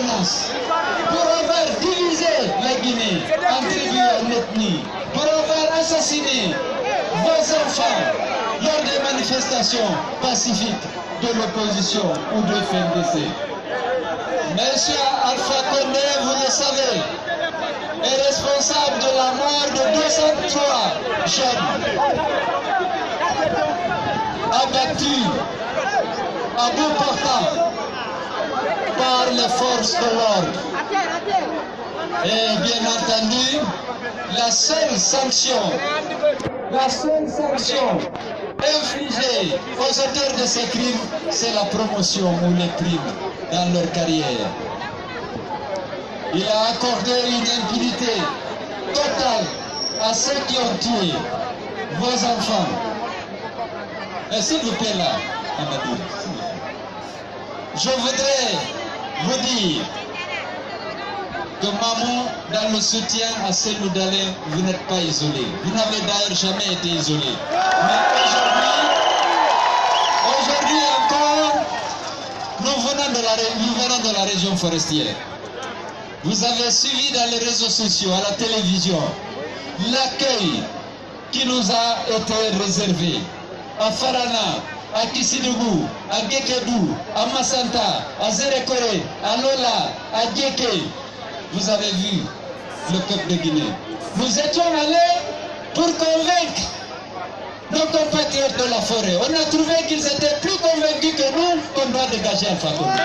gouvernance, pour avoir divisé la Guinée en tribus et en ethnies, pour avoir assassiné vos enfants lors des manifestations pacifiques de l'opposition ou de FNDC. Monsieur Alpha Condé, vous le savez, est responsable de la mort de 203 jeunes abattus à bout portant par les forces de l'ordre. Et bien entendu, la seule sanction infligée aux auteurs de ces crimes, c'est la promotion ou les primes dans leur carrière. Il a accordé une impunité totale à ceux qui ont tué vos enfants. Et s'il vous plaît là, Amadou, je voudrais vous dire que maman, dans le soutien à Cellou Dalein, vous n'êtes pas isolé. Vous n'avez d'ailleurs jamais été isolé. Mais aujourd'hui encore, nous venons de la région forestière. Vous avez suivi dans les réseaux sociaux, à la télévision, l'accueil qui nous a été réservé à Farana, à Kissidougou, à Gekedou, à Massanta, à Zerekore, à Lola, à Djeke. Vous avez vu le peuple de Guinée. Nous étions allés pour convaincre nos compatriotes de la forêt. On a trouvé qu'ils étaient plus convaincus que nous qu'on doit dégager Alpha Condé.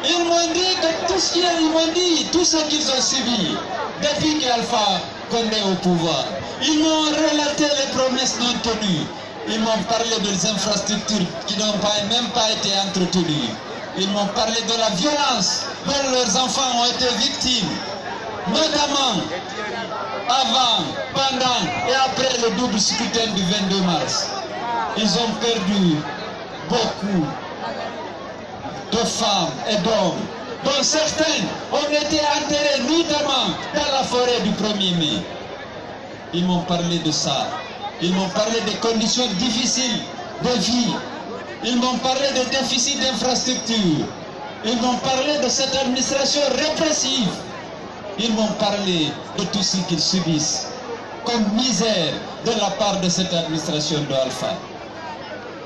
Ils m'ont dit que tout ce qu'ils ont subi depuis qu'Alpha Condé est au pouvoir. Ils m'ont relaté les promesses non tenues. Ils m'ont parlé des infrastructures qui n'ont même pas été entretenues. Ils m'ont parlé de la violence dont leurs enfants ont été victimes, notamment avant, pendant et après le double scrutin du 22 mars. Ils ont perdu beaucoup de femmes et d'hommes, dont certains ont été enterrés notamment dans la forêt du 1er mai. Ils m'ont parlé de ça. Ils m'ont parlé des conditions difficiles de vie. Ils m'ont parlé des déficits d'infrastructures. Ils m'ont parlé de cette administration répressive. Ils m'ont parlé de tout ce qu'ils subissent comme misère de la part de cette administration de Alpha.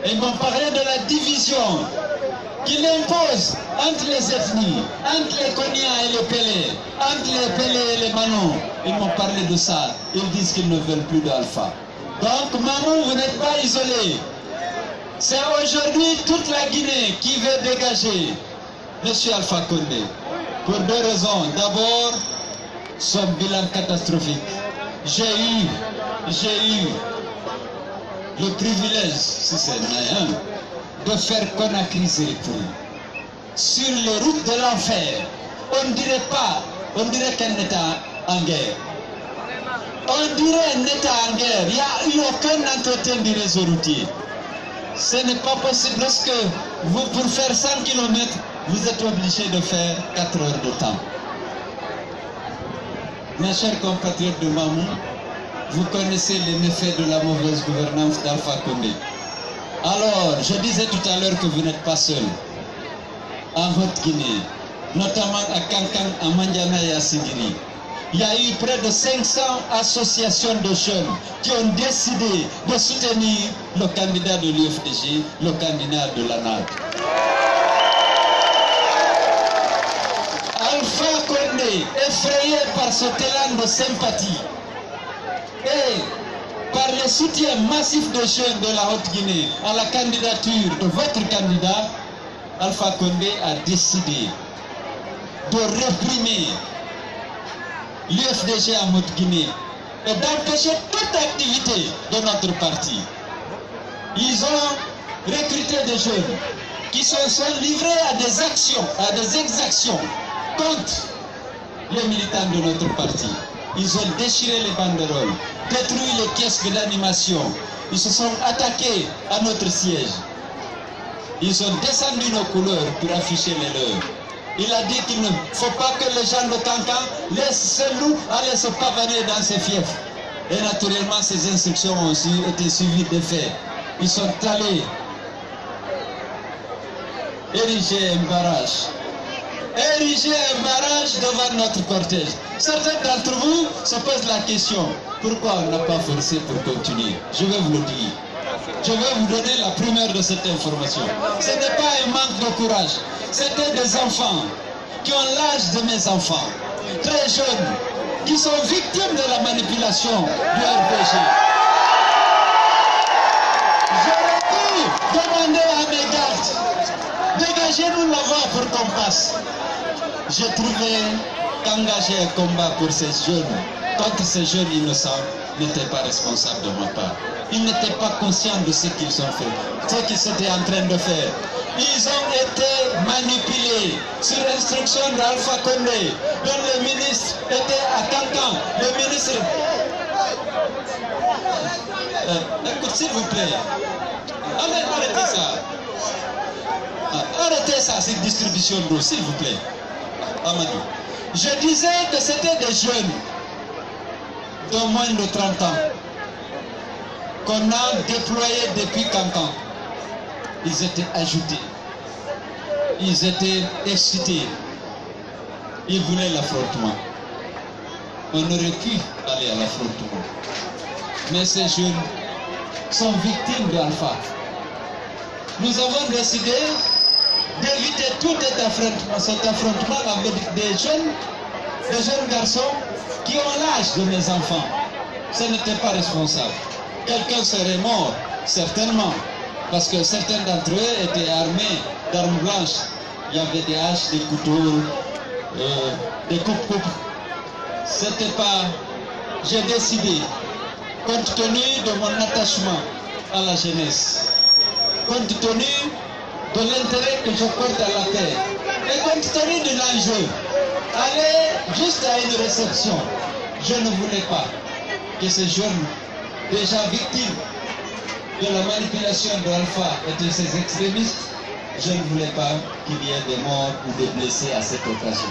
Ils m'ont parlé de la division qu'il impose entre les ethnies, entre les Konya et les Pelé, entre les Pelé et les Manon. Ils m'ont parlé de ça. Ils disent qu'ils ne veulent plus d'Alpha. Donc, maman, vous n'êtes pas isolé. C'est aujourd'hui toute la Guinée qui veut dégager M. Alpha Condé. Pour deux raisons. D'abord, son bilan catastrophique. J'ai eu le privilège, si c'est naïf, de faire Conakry-Zérékoui. Sur les routes de l'enfer, on dirait qu'un État en guerre. On dirait un État en guerre. Il n'y a eu aucun entretien du réseau routier. Ce n'est pas possible. Lorsque vous, pour faire 100 km, vous êtes obligé de faire 4 heures de temps. Mes chers compatriotes de Mamou, vous connaissez les méfaits de la mauvaise gouvernance d'Alpha Condé. Alors, je disais tout à l'heure que vous n'êtes pas seul. En Haute-Guinée, notamment à Kankan, à Mandiana et à Sigiri. Il y a eu près de 500 associations de jeunes qui ont décidé de soutenir le candidat de l'UFDG, le candidat de l'ANAD. Alpha Condé, effrayé par ce élan de sympathie et par le soutien massif de jeunes de la Haute-Guinée à la candidature de votre candidat, Alpha Condé a décidé de réprimer l'UFDG en Haute-Guinée et d'empêcher toute activité de notre parti. Ils ont recruté des jeunes qui se sont livrés à des actions, à des exactions contre les militants de notre parti. Ils ont déchiré les banderoles, détruit les kiosques d'animation. Ils se sont attaqués à notre siège. Ils ont descendu nos couleurs pour afficher les leurs. Il a dit qu'il ne faut pas que les gens de Kankan laissent ce loup aller se pavaner dans ses fiefs. Et naturellement, ces instructions ont aussi été suivies des faits. Ils sont allés ériger un barrage. Ériger un barrage devant notre cortège. Certains d'entre vous se posent la question, pourquoi on n'a pas forcé pour continuer? Je vais vous le dire. Je vais vous donner la première de cette information. Ce n'est pas un manque de courage. C'était des enfants qui ont l'âge de mes enfants, très jeunes, qui sont victimes de la manipulation du RPG. J'aurais pu demander à mes gardes, dégagez-nous la voie pour qu'on passe. J'ai trouvé qu'engager un combat pour ces jeunes, contre ces jeunes innocents, n'était pas responsable de ma part. Ils n'étaient pas conscients de ce qu'ils ont fait, ce qu'ils étaient en train de faire. Ils ont été manipulés sur instruction d'Alpha Condé, dont le ministre était à Cancan. Le ministre... écoute, s'il vous plaît. Arrêtez ça. Arrêtez ça, cette distribution d'eau, s'il vous plaît. Amadou. Je disais que c'était des jeunes de moins de 30 ans qu'on a déployés depuis Cancan. Ils étaient agités, ils étaient excités, ils voulaient l'affrontement. On aurait pu aller à l'affrontement. Mais ces jeunes sont victimes d'Alpha. Nous avons décidé d'éviter tout cet affrontement avec des jeunes garçons qui ont l'âge de mes enfants. Ce n'était pas responsable. Quelqu'un serait mort, certainement, parce que certains d'entre eux étaient armés d'armes blanches. Il y avait des haches, des couteaux, des coupes-coupes. C'était pas... J'ai décidé, compte tenu de mon attachement à la jeunesse, compte tenu de l'intérêt que je porte à la paix, et compte tenu de l'enjeu, aller juste à une réception, je ne voulais pas que ces jeunes, déjà victimes de la manipulation de l'Alpha et de ses extrémistes, je ne voulais pas qu'il y ait des morts ou des blessés à cette occasion.